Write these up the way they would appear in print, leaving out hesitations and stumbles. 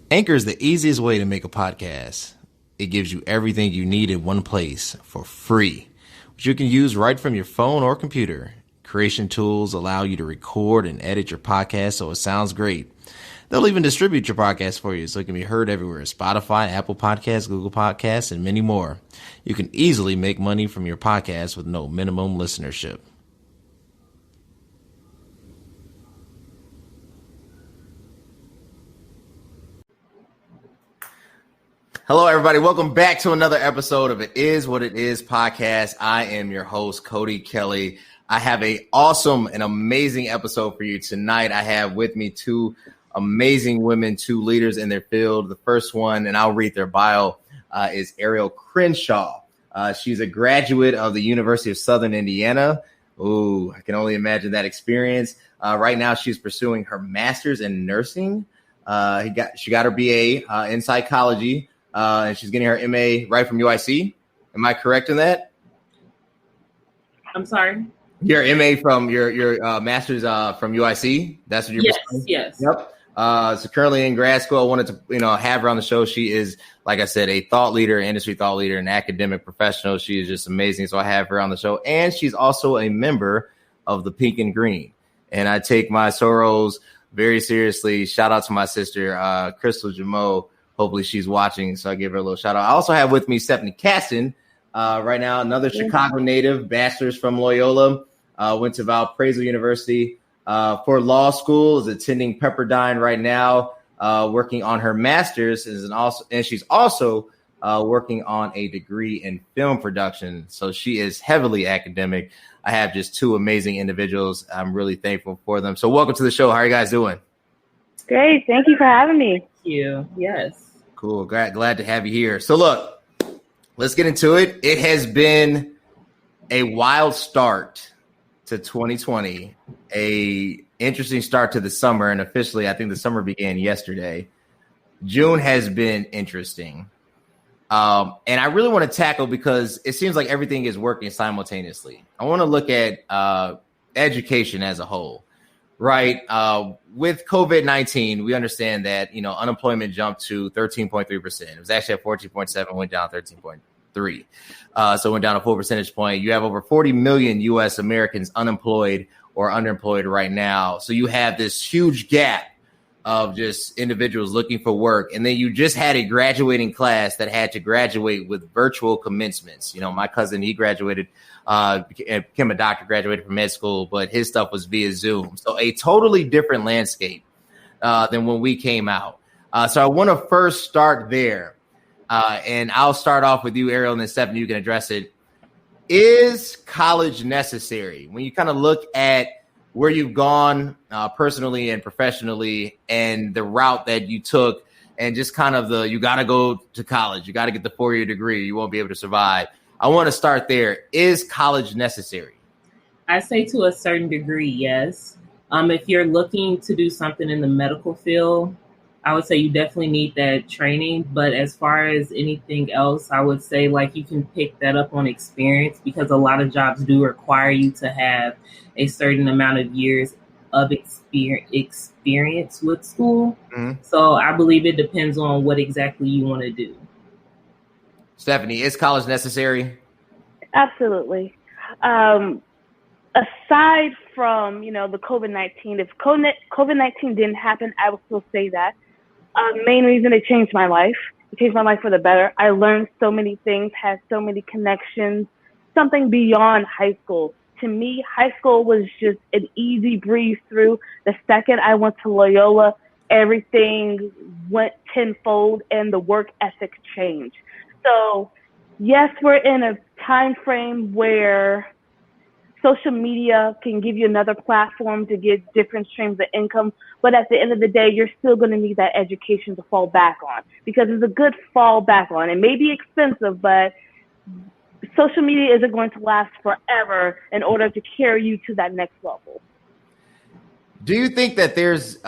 Anchor is the easiest way to make a podcast. It gives you everything you need in one place for free, which you can use right from your phone or computer. Creation tools allow you to record and edit your podcast so it sounds great. They'll even distribute your podcast for you so it can be heard everywhere: Spotify, Apple Podcasts, Google Podcasts, and many more. You can easily make money from your podcast with no minimum listenership. Hello, everybody. Welcome back to another episode of It Is What It Is podcast. I am your host, Cody Kelly. I have an awesome and amazing episode for you tonight. I have with me two amazing women, two leaders in their field. The first one, and I'll read their bio, is Ariel Crenshaw. She's a graduate of the University of Southern Indiana. Ooh, I can only imagine that experience. Right now, she's pursuing her master's in nursing. She got her BA in psychology. And she's getting her MA right from UIC. Am I correct in that? I'm sorry? Your MA from your master's from UIC? That's what you're pursuing? Yes. Yep. So currently in grad school, I wanted to, have her on the show. She is, like I said, a thought leader, industry thought leader, an academic professional. She is just amazing. So I have her on the show. And she's also a member of the Pink and Green. And I take my sorrows very seriously. Shout out to my sister, Crystal Jamo. Hopefully she's watching, so I give her a little shout out. I also have with me Stephanie Caston right now, another Chicago native, bachelor's from Loyola, went to Valparaiso University for law school, is attending Pepperdine right now, working on her master's, and she's also working on a degree in film production. So she is heavily academic. I have just two amazing individuals. I'm really thankful for them. So welcome to the show. How are you guys doing? Great. Thank you for having me. Thank you. Yes. Cool. Glad to have you here. So look, let's get into it. It has been a wild start to 2020, a interesting start to the summer. And officially, I think the summer began yesterday. June has been interesting. And I really want to tackle, because it seems like everything is working simultaneously. I want to look at education as a whole. Right. With COVID-19, we understand that, unemployment jumped to 13.3%. It was actually at 14.7, went down 13.3. So it went down a full percentage point. You have over 40 million U.S. Americans unemployed or underemployed right now. So you have this huge gap of just individuals looking for work. And then you just had a graduating class that had to graduate with virtual commencements. My cousin, he graduated, became a doctor, graduated from med school, but his stuff was via Zoom. So a totally different landscape than when we came out. So I want to first start there. And I'll start off with you, Ariel, and then Stephanie, you can address it. Is college necessary? When you kind of look at where you've gone personally and professionally, and the route that you took, and just kind of you got to go to college, you got to get the 4-year degree, you won't be able to survive. I want to start there. Is college necessary? I say to a certain degree, yes. If you're looking to do something in the medical field, I would say you definitely need that training. But as far as anything else, I would say you can pick that up on experience, because a lot of jobs do require you to have a certain amount of years of experience with school. Mm-hmm. So I believe it depends on what exactly you want to do. Stephanie, is college necessary? Absolutely. Aside from, the COVID-19, if COVID-19 didn't happen, I would still say that. Main reason it changed my life. It changed my life for the better. I learned so many things, had so many connections, something beyond high school. To me, high school was just an easy breeze through. The second I went to Loyola, everything went tenfold and the work ethic changed. So yes, we're in a time frame where social media can give you another platform to get different streams of income. But at the end of the day, you're still going to need that education to fall back on, because it's a good fall back on. It may be expensive, but social media isn't going to last forever in order to carry you to that next level. Do you think that there's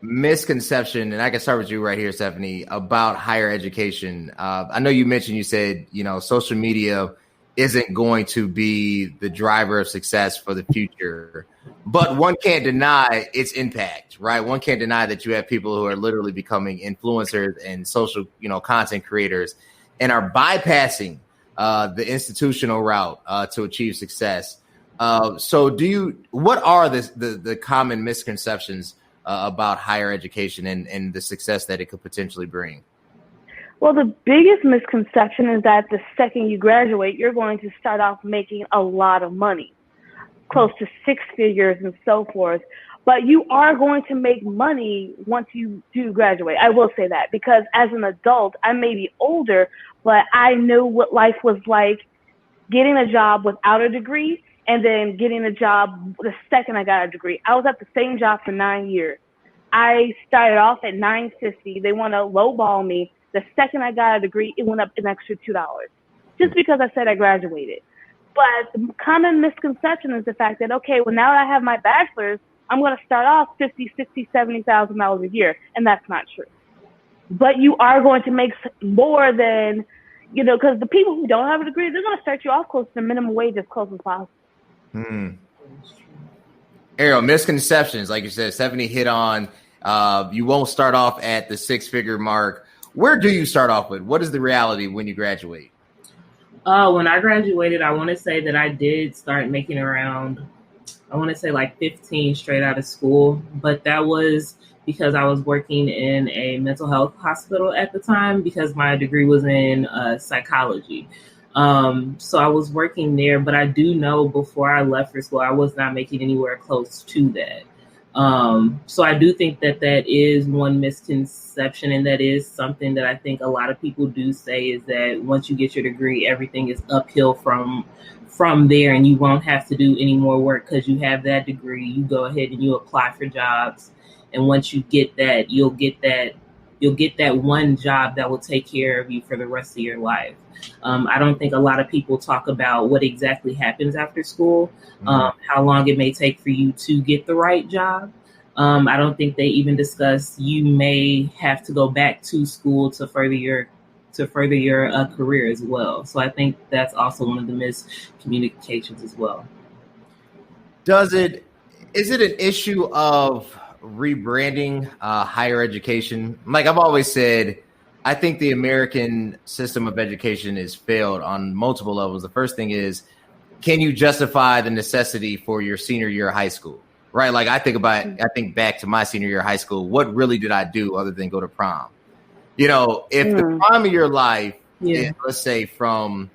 misconception, and I can start with you right here, Stephanie, about higher education? I know you mentioned, you said, social media isn't going to be the driver of success for the future. But one can't deny its impact, right? One can't deny that you have people who are literally becoming influencers and social, content creators and are bypassing the institutional route to achieve success. So what are the common misconceptions about higher education and the success that it could potentially bring? Well, the biggest misconception is that the second you graduate, you're going to start off making a lot of money, close to six figures and so forth. But you are going to make money once you do graduate. I will say that because as an adult, I may be older, but I knew what life was like getting a job without a degree and then getting a job the second I got a degree. I was at the same job for 9 years. I started off at $9.50. They want to lowball me. The second I got a degree, it went up an extra $2 just because I said I graduated. But the common misconception is the fact that, okay, well, now that I have my bachelor's, I'm going to start off $50,000, $60,000, $70,000 a year. And that's not true. But you are going to make more than, because the people who don't have a degree, they're going to start you off close to minimum wage as close as possible. Ariel, misconceptions, like you said, 70 hit on, you won't start off at the six-figure mark. Where do you start off with? What is the reality when you graduate? When I graduated, I want to say that I did start making around, I want to say like 15 straight out of school, but that was because I was working in a mental health hospital at the time because my degree was in psychology. So I was working there, but I do know before I left for school, I was not making anywhere close to that. So I do think that is one misconception, and that is something that I think a lot of people do say is that once you get your degree, everything is uphill from there, and you won't have to do any more work because you have that degree. You go ahead and you apply for jobs, and once you get that, you'll get that one job that will take care of you for the rest of your life. I don't think a lot of people talk about what exactly happens after school, how long it may take for you to get the right job. I don't think they even discuss you may have to go back to school to further your career as well. So I think that's also one of the miscommunications as well. Is it an issue of rebranding higher education? Like I've always said, I think the American system of education is failed on multiple levels. The first thing is, can you justify the necessity for your senior year of high school? Right? Like I think back to my senior year of high school. What really did I do other than go to prom? If the prime of your life is, let's say, from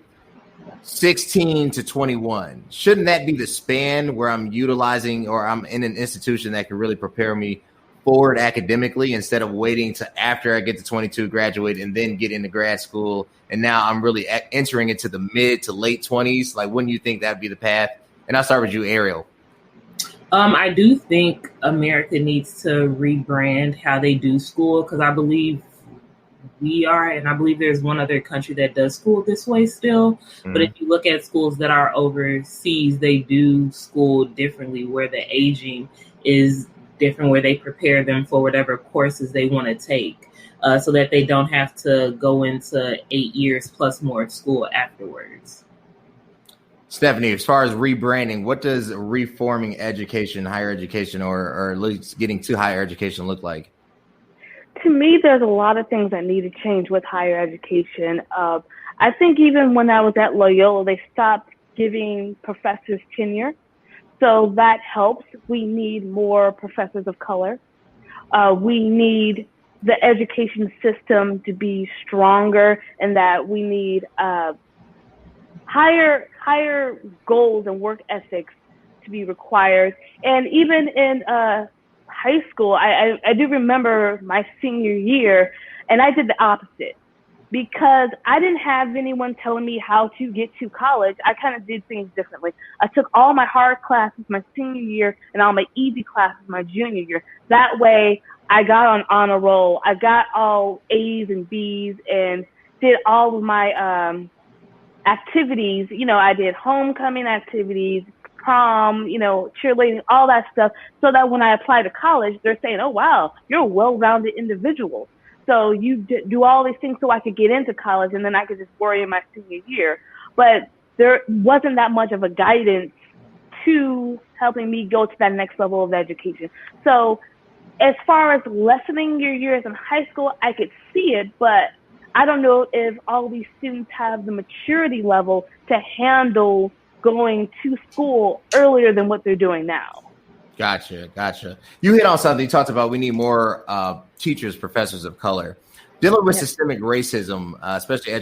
16 to 21, shouldn't that be the span where I'm utilizing or I'm in an institution that can really prepare me forward academically instead of waiting to after I get to 22, graduate, and then get into grad school? And now I'm really entering into the mid to late 20s. Like, wouldn't you think that'd be the path? And I'll start with you, Ariel. I do think America needs to rebrand how they do school, because I believe we are, and I believe there's one other country that does school this way still. Mm-hmm. But if you look at schools that are overseas, they do school differently, where the aging is different, where they prepare them for whatever courses they want to take, so that they don't have to go into 8 years plus more of school afterwards. Stephanie, as far as rebranding, what does reforming education, higher education, or at least getting to higher education look like? To me, there's a lot of things that need to change with higher education. I think even when I was at Loyola, they stopped giving professors tenure. So that helps. We need more professors of color. We need the education system to be stronger, and that we need higher goals and work ethics to be required. And even in high school, I do remember my senior year, and I did the opposite. Because I didn't have anyone telling me how to get to college, I kind of did things differently. I took all my hard classes my senior year and all my easy classes my junior year. That way, I got on honor roll. I got all A's and B's and did all of my activities. I did homecoming activities, prom, cheerleading, all that stuff, so that when I apply to college, they're saying, oh, wow, you're a well-rounded individual. So you do all these things so I could get into college, and then I could just worry in my senior year. But there wasn't that much of a guidance to helping me go to that next level of education. So as far as lessening your years in high school, I could see it, but I don't know if all these students have the maturity level to handle going to school earlier than what they're doing now. Gotcha. You hit on something. You talked about we need more teachers, professors of color. Dealing with systemic racism, especially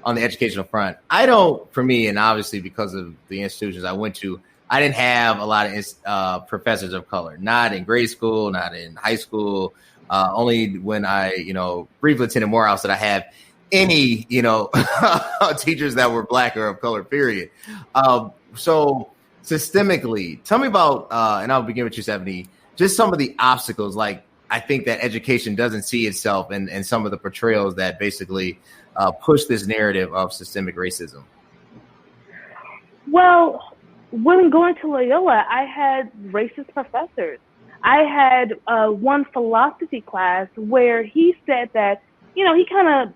on the educational front. I don't, for me, and obviously because of the institutions I went to, I didn't have a lot of professors of color, not in grade school, not in high school. Only when I, briefly attended Morehouse did I have any, teachers that were Black or of color, period. So systemically, tell me about, and I'll begin with you, 70, just some of the obstacles, like I think that education doesn't see itself in some of the portrayals that basically push this narrative of systemic racism. Well, when going to Loyola, I had racist professors. I had one philosophy class where he said that, he kind of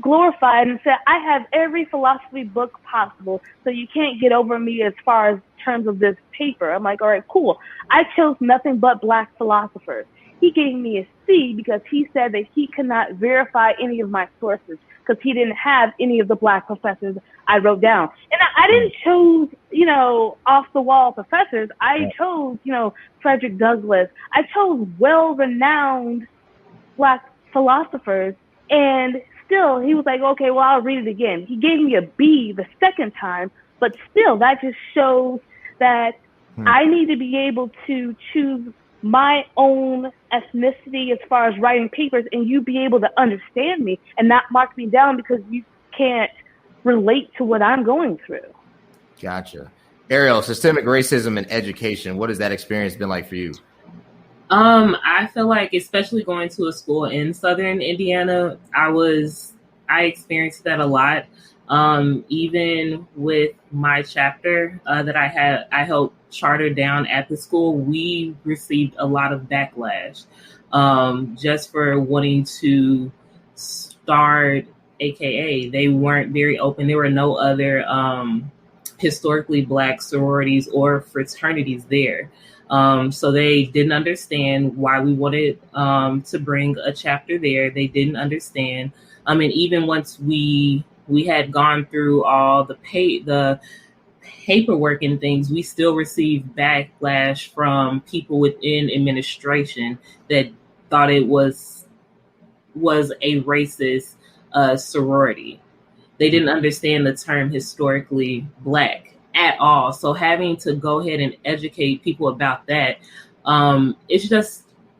glorified and said, I have every philosophy book possible, so you can't get over me as far as terms of this paper. I'm like, all right, cool. I chose nothing but Black philosophers. He gave me a C because he said that he could not verify any of my sources because he didn't have any of the Black professors I wrote down. And I didn't choose, off the wall professors. I chose, Frederick Douglass. I chose well-renowned Black philosophers. And still, he was like, okay, well, I'll read it again. He gave me a B the second time, but still, that just shows that I need to be able to choose my own ethnicity as far as writing papers, and you be able to understand me and not mark me down because you can't relate to what I'm going through. Gotcha. Ariel, systemic racism in education, what has that experience been like for you? I feel like, especially going to a school in Southern Indiana, I experienced that a lot. Even with my chapter that I helped charter down at the school, we received a lot of backlash just for wanting to start AKA. They weren't very open. There were no other historically Black sororities or fraternities there. So they didn't understand why we wanted to bring a chapter there. They didn't understand. And even once we had gone through all the paperwork and things, we still received backlash from people within administration that thought it was a racist sorority. They didn't understand the term historically Black at all. So having to go ahead and educate people about that,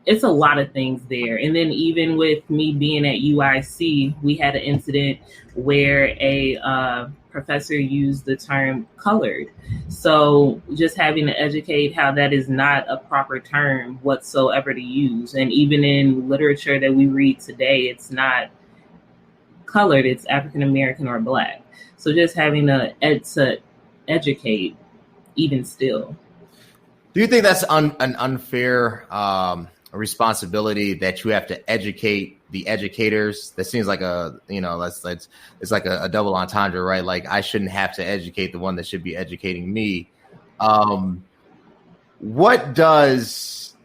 it's a lot of things there. And then even with me being at UIC, we had an incident where a professor used the term colored. So just having to educate how that is not a proper term whatsoever to use. And even in literature that we read today, it's not colored, it's African American or Black. So just having to educate even still. Do you think that's an unfair responsibility that you have to educate the educators? That seems like it's like a double entendre, right? Like I shouldn't have to educate the one that should be educating me. What does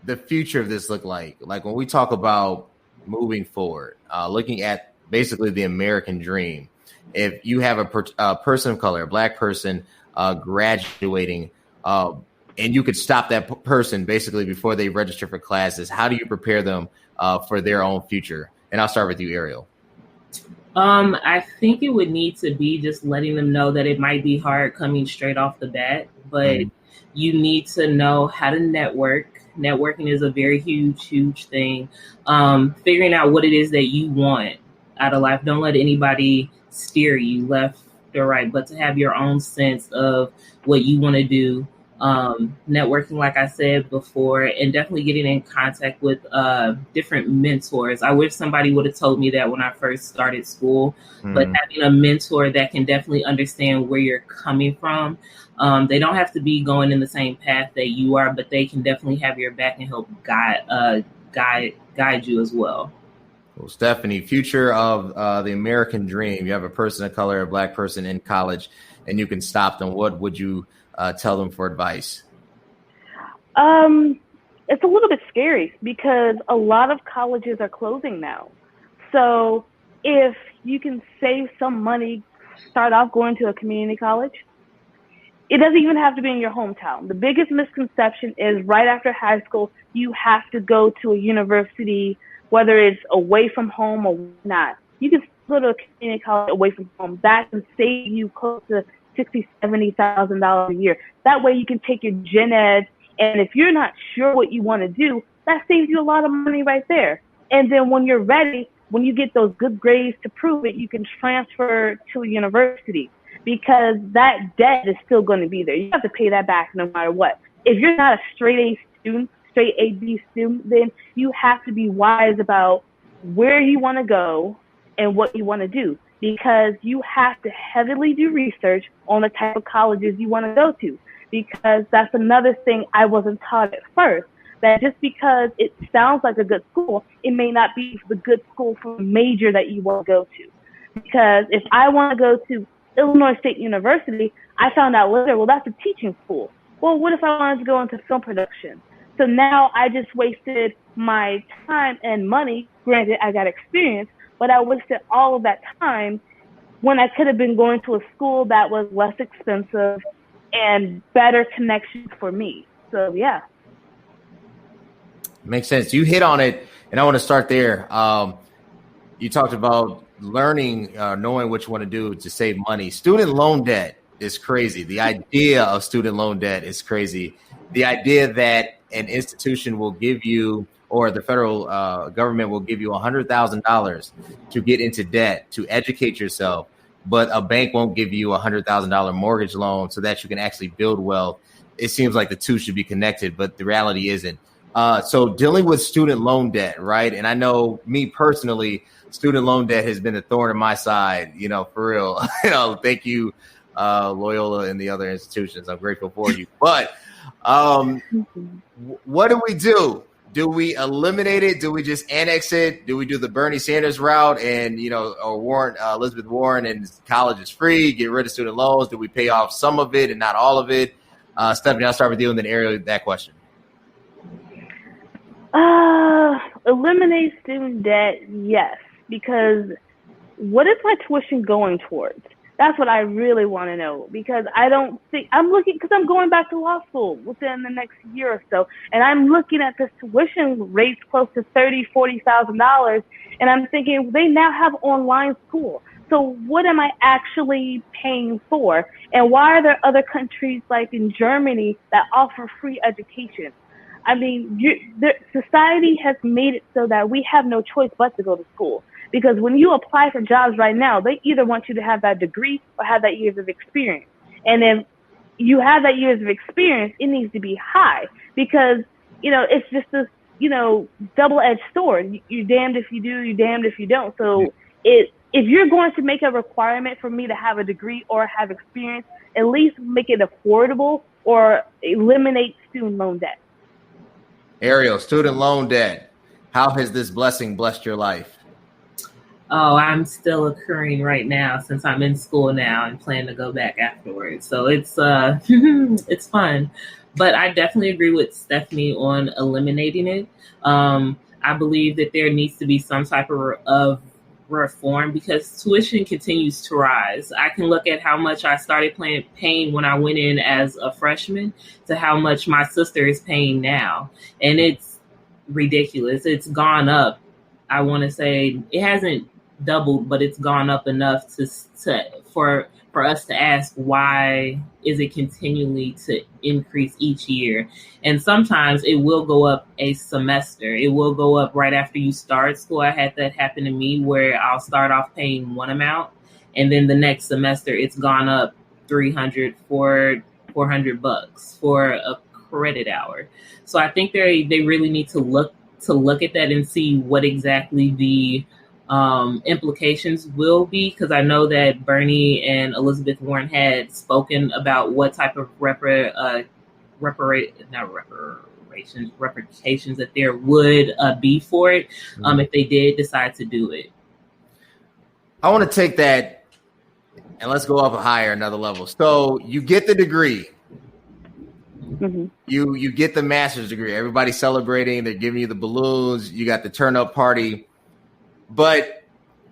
the future of this look like? Like when we talk about moving forward, looking at basically the American dream, if you have a person of color, a Black person graduating, and you could stop that person basically before they register for classes, how do you prepare them for their own future? And I'll start with you, Ariel. I think it would need to be just letting them know that it might be hard coming straight off the bat, but you need to know how to network. Networking is a very huge thing. Figuring out what it is that you want out of life. Don't let anybody steer you left or right, but to have your own sense of what you want to do. Networking, like I said before, and definitely getting in contact with different mentors. I wish somebody would have told me that when I first started school, but having a mentor that can definitely understand where you're coming from. They don't have to be going in the same path that you are, but they can definitely have your back and help guide you as well. Well, Stephanie, future of the American dream. You have a person of color, a Black person in college, and you can stop them. What would you tell them for advice? It's a little bit scary because a lot of colleges are closing now. So if you can save some money, start off going to a community college. It doesn't even have to be in your hometown. The biggest misconception is right after high school, you have to go to a university, whether it's away from home or not. You can go to a community college away from home. That can save you close to $60,000, $70,000 a year. That way you can take your gen ed, and if you're not sure what you want to do, that saves you a lot of money right there. And then when you're ready, when you get those good grades to prove it, you can transfer to a university, because that debt is still going to be there. You have to pay that back no matter what. If you're not a straight A student, straight A, B student, then you have to be wise about where you want to go and what you want to do, because you have to heavily do research on the type of colleges you want to go to, because that's another thing I wasn't taught at first, that just because it sounds like a good school, it may not be the good school for the major that you want to go to. Because if I want to go to Illinois State University, I found out later, well, that's a teaching school. Well, what if I wanted to go into film production? So now I just wasted my time and money. Granted, I got experience, but I wasted all of that time when I could have been going to a school that was less expensive and better connections for me. So, yeah. Makes sense. You hit on it, and I want to start there. You talked about learning, knowing what you want to do to save money. Student loan debt is crazy. The idea of student loan debt is crazy. The idea that an institution will give you, or the federal government will give you $100,000 to get into debt, to educate yourself, but a bank won't give you a $100,000 mortgage loan so that you can actually build wealth. It seems like the two should be connected, but the reality isn't. So dealing with student loan debt, right? And I know me personally, student loan debt has been a thorn in my side, for real. Thank you, Loyola and the other institutions. I'm grateful for you. But what do we do? Do we eliminate it? Do we just annex it? Do we do the Bernie Sanders route and, or Elizabeth Warren and college is free, get rid of student loans? Do we pay off some of it and not all of it? Stephanie, I'll start with you and then Ariel, that question. Eliminate student debt, yes, because what is my tuition going towards? That's what I really want to know, because I don't think because I'm going back to law school within the next year or so, and I'm looking at this tuition rates close to $30,000-$40,000, and I'm thinking they now have online school. So what am I actually paying for? And why are there other countries like in Germany that offer free education? I mean, society has made it so that we have no choice but to go to school. Because when you apply for jobs right now, they either want you to have that degree or have that years of experience. And then you have that years of experience, it needs to be high. Because, it's just this, double-edged sword. You're damned if you do, you're damned if you don't. So if you're going to make a requirement for me to have a degree or have experience, at least make it affordable or eliminate student loan debt. Ariel, student loan debt. How has this blessing blessed your life? Oh, I'm still accruing right now since I'm in school now and plan to go back afterwards. So it's it's fun. But I definitely agree with Stephanie on eliminating it. I believe that there needs to be some type of reform because tuition continues to rise. I can look at how much I started paying when I went in as a freshman to how much my sister is paying now. And it's ridiculous. It's gone up. I want to say it hasn't doubled, but it's gone up enough for us to ask why is it continually to increase each year. And sometimes it will go up a semester. It will go up right after you start school. I had that happen to me where I'll start off paying one amount and then the next semester it's gone up $300, $400 for a credit hour. So I think they really need to look at that and see what exactly the implications will be, because I know that Bernie and Elizabeth Warren had spoken about what type of reparations repercussions that there would be for it if they did decide to do it. I want to take that and let's go up higher, another level. So you get the degree. Mm-hmm. You get the master's degree. Everybody's celebrating. They're giving you the balloons. You got the turn up party. But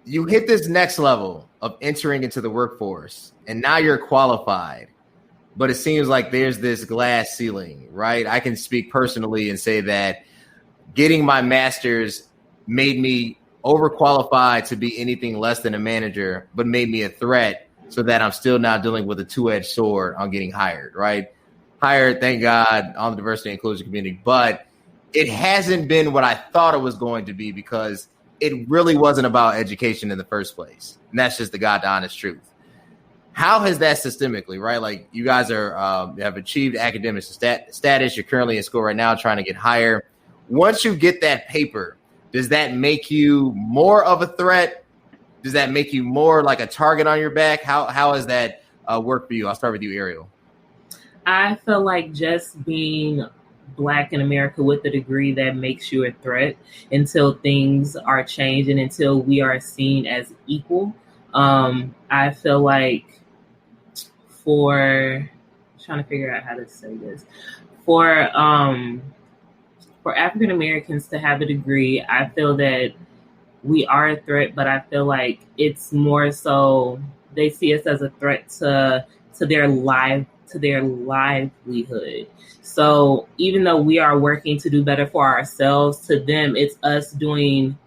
you hit this next level of entering into the workforce, and now you're qualified. But it seems like there's this glass ceiling, right? I can speak personally and say that getting my master's made me overqualified to be anything less than a manager, but made me a threat so that I'm still now dealing with a two-edged sword on getting hired, right? Hired, thank God, on the diversity and inclusion community. But it hasn't been what I thought it was going to be because it really wasn't about education in the first place. And that's just the God honest truth. How has that systemically, right? Like you guys are have achieved academic status. You're currently in school right now trying to get higher. Once you get that paper, does that make you more of a threat? Does that make you more like a target on your back? How has that worked for you? I'll start with you, Ariel. I feel like just being Black in America with a degree, that makes you a threat until things are changed and until we are seen as equal. I feel like trying to figure out how to say this, for African Americans to have a degree, I feel that we are a threat, but I feel like it's more so they see us as a threat to their livelihood. So even though we are working to do better for ourselves, to them, it's us doing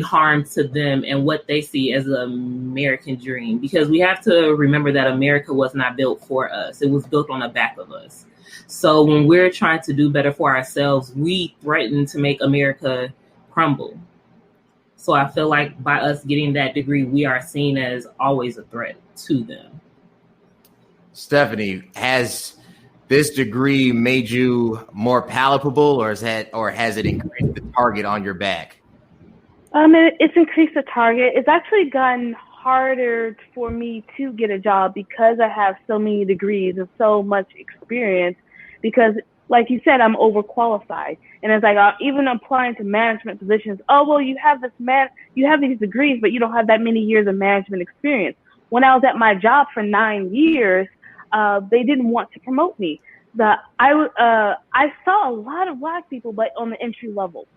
harm to them and what they see as an American dream. Because we have to remember that America was not built for us. It was built on the back of us. So when we're trying to do better for ourselves, we threaten to make America crumble. So I feel like by us getting that degree, we are seen as always a threat to them. Stephanie, has this degree made you more palatable, or has it increased the target on your back? It's increased the target. It's actually gotten harder for me to get a job because I have so many degrees and so much experience. Because, like you said, I'm overqualified, and it's like even applying to management positions. Oh well, you have these degrees, but you don't have that many years of management experience. When I was at my job for 9 years, they didn't want to promote me. I saw a lot of Black people, but on the entry level.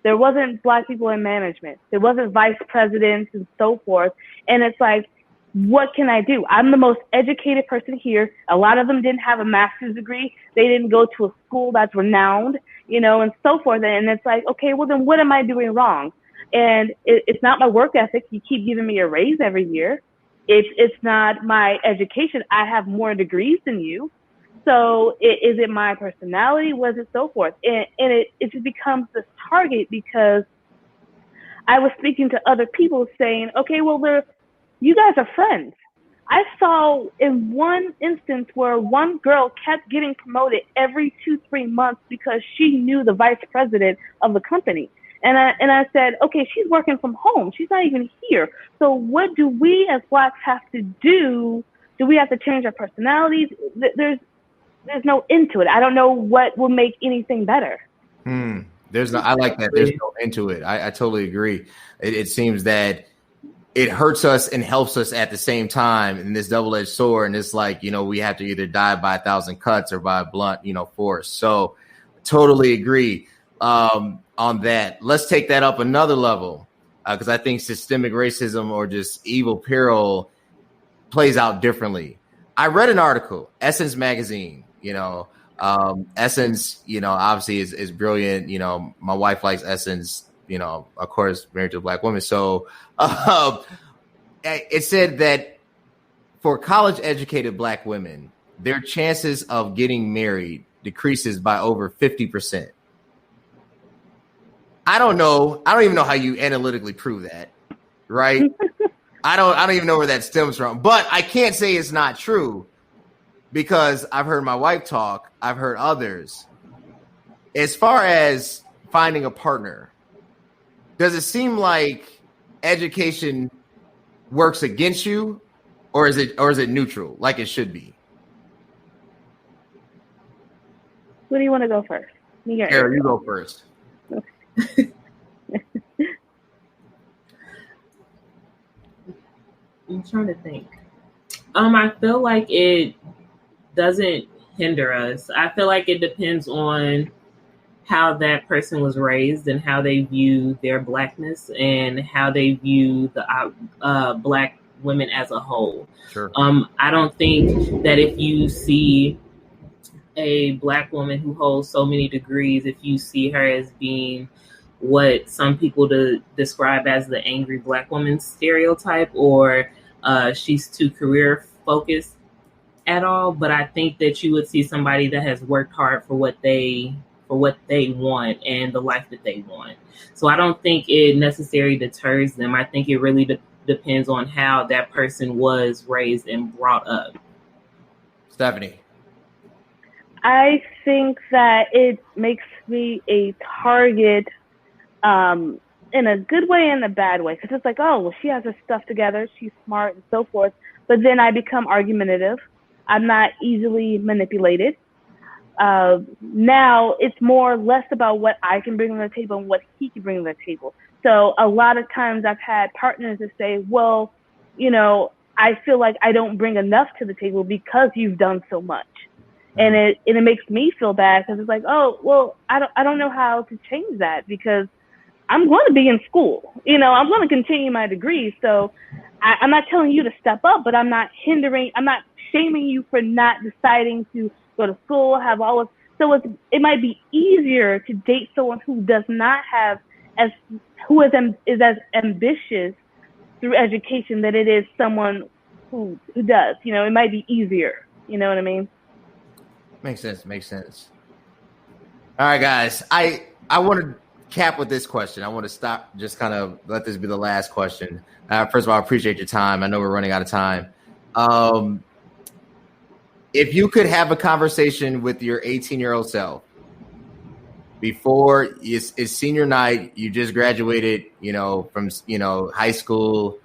There wasn't Black people in management. There wasn't vice presidents and so forth. And it's like, what can I do? I'm the most educated person here. A lot of them didn't have a master's degree. They didn't go to a school that's renowned, and so forth. And it's like, okay, well then what am I doing wrong? And it's not my work ethic. You keep giving me a raise every year. It's not my education. I have more degrees than you. So is it my personality? Was it so forth? And it just becomes this target because I was speaking to other people saying, okay, well, you guys are friends. I saw in one instance where one girl kept getting promoted every 2-3 months because she knew the vice president of the company. And I said, okay, she's working from home. She's not even here. So what do we as Blacks have to do? Do we have to change our personalities? There's no end to it. I don't know what will make anything better. I like that. There's no end to it. I totally agree. It seems that it hurts us and helps us at the same time in this double-edged sword. And it's like, we have to either die by 1,000 cuts or by blunt, force. So totally agree on that. Let's take that up another level because I think systemic racism or just evil peril plays out differently. I read an article, Essence magazine, Essence, obviously is brilliant. My wife likes Essence, of course, married to a Black woman. So it said that for college educated Black women, their chances of getting married decreases by over 50%. I don't know. I don't even know how you analytically prove that, right? I don't even know where that stems from, but I can't say it's not true because I've heard my wife talk. I've heard others. As far as finding a partner, does it seem like education works against you, or is it neutral like it should be? Who do you want to go first? Me or Ariel, you go first. I'm trying to think. I feel like it doesn't hinder us. I feel like it depends on how that person was raised and how they view their blackness and how they view the black women as a whole. Sure. I don't think that if you see a black woman who holds so many degrees, if you see her as being what some people describe as the angry black woman stereotype, or she's too career focused at all. But I think that you would see somebody that has worked hard for what they want and the life that they want. So I don't think it necessarily deters them. I think it really depends on how that person was raised and brought up. Stephanie. I think that it makes me a target in a good way and a bad way. Because it's like, oh, well, she has her stuff together. She's smart and so forth. But then I become argumentative. I'm not easily manipulated. Now it's more or less about what I can bring to the table and what he can bring to the table. So a lot of times I've had partners that say, well, you know, I feel like I don't bring enough to the table because you've done so much. And it makes me feel bad because it's like, oh, well, I don't know how to change that because I'm going to be in school. You know, I'm going to continue my degree. So I'm not telling you to step up, but I'm not shaming you for not deciding to go to school, have all of, so it might be easier to date someone who does not have is as ambitious through education than it is someone who does. You know, it might be easier. You know what I mean? Makes sense. All right, guys. I want to cap with this question. I want to stop, just kind of let this be the last question. First of all, I appreciate your time. I know we're running out of time. If you could have a conversation with your 18-year-old self before it's senior night, you just graduated, from, high school,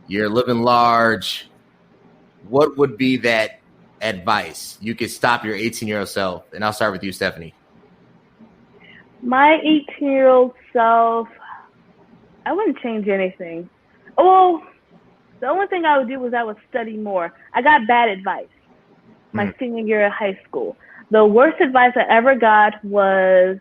you're living large, what would be that advice you could stop your 18-year-old self? And I'll start with you, Stephanie. My 18-year-old self, I wouldn't change anything. Well, the only thing I would do was I would study more. I got bad advice my senior year of high school. The worst advice I ever got was,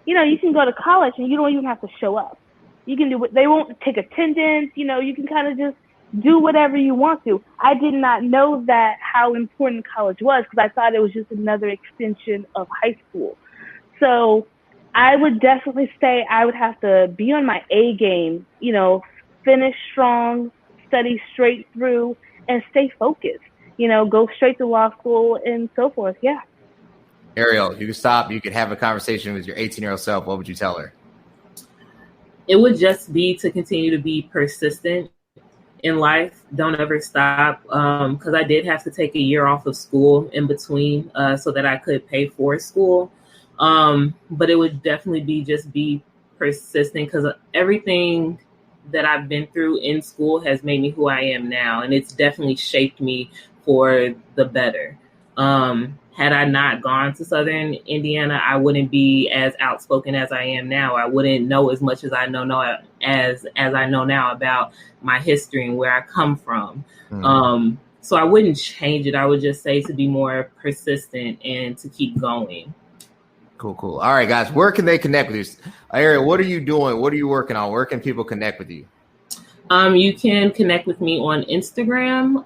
you can go to college and you don't even have to show up. You can do they won't take attendance. You can kind of just do whatever you want to. I did not know that how important college was because I thought it was just another extension of high school. So I would definitely say I would have to be on my A game, finish strong, study straight through, and stay focused. Go straight to law school and so forth. Yeah. Ariel, you could stop. You could have a conversation with your 18-year-old self. What would you tell her? It would just be to continue to be persistent in life. Don't ever stop. Because I did have to take a year off of school in between so that I could pay for school. But it would definitely be persistent because everything that I've been through in school has made me who I am now. And it's definitely shaped me for the better. Had I not gone to Southern Indiana, I wouldn't be as outspoken as I am now. I wouldn't know as much as I know as I know now about my history and where I come from. So I wouldn't change it. I would just say to be more persistent and to keep going. Cool. All right, guys, where can they connect with you? Ariel, what are you doing? What are you working on? Where can people connect with you? You can connect with me on Instagram.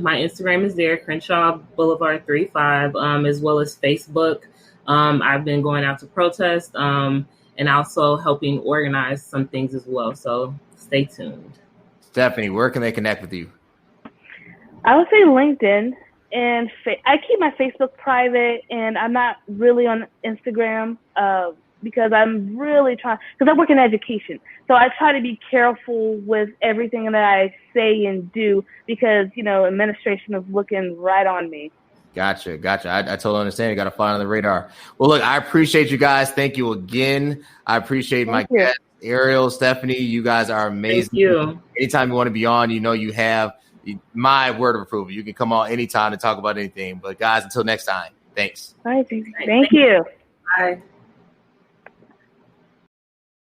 My Instagram is there, Crenshaw Boulevard 35, as well as Facebook. I've been going out to protest and also helping organize some things as well. So stay tuned. Stephanie, where can they connect with you? I would say LinkedIn. And I keep my Facebook private, and I'm not really on Instagram because I'm really trying, because I work in education. So I try to be careful with everything that I say and do because, administration is looking right on me. Gotcha. I totally understand. You got to fly on the radar. Well, look, I appreciate you guys. Thank you again. I appreciate my guests, Ariel, Stephanie. You guys are amazing. Thank you. Anytime you want to be on, you have my word of approval. You can come on anytime to talk about anything. But guys, until next time. Thanks. All right, thank you. Bye.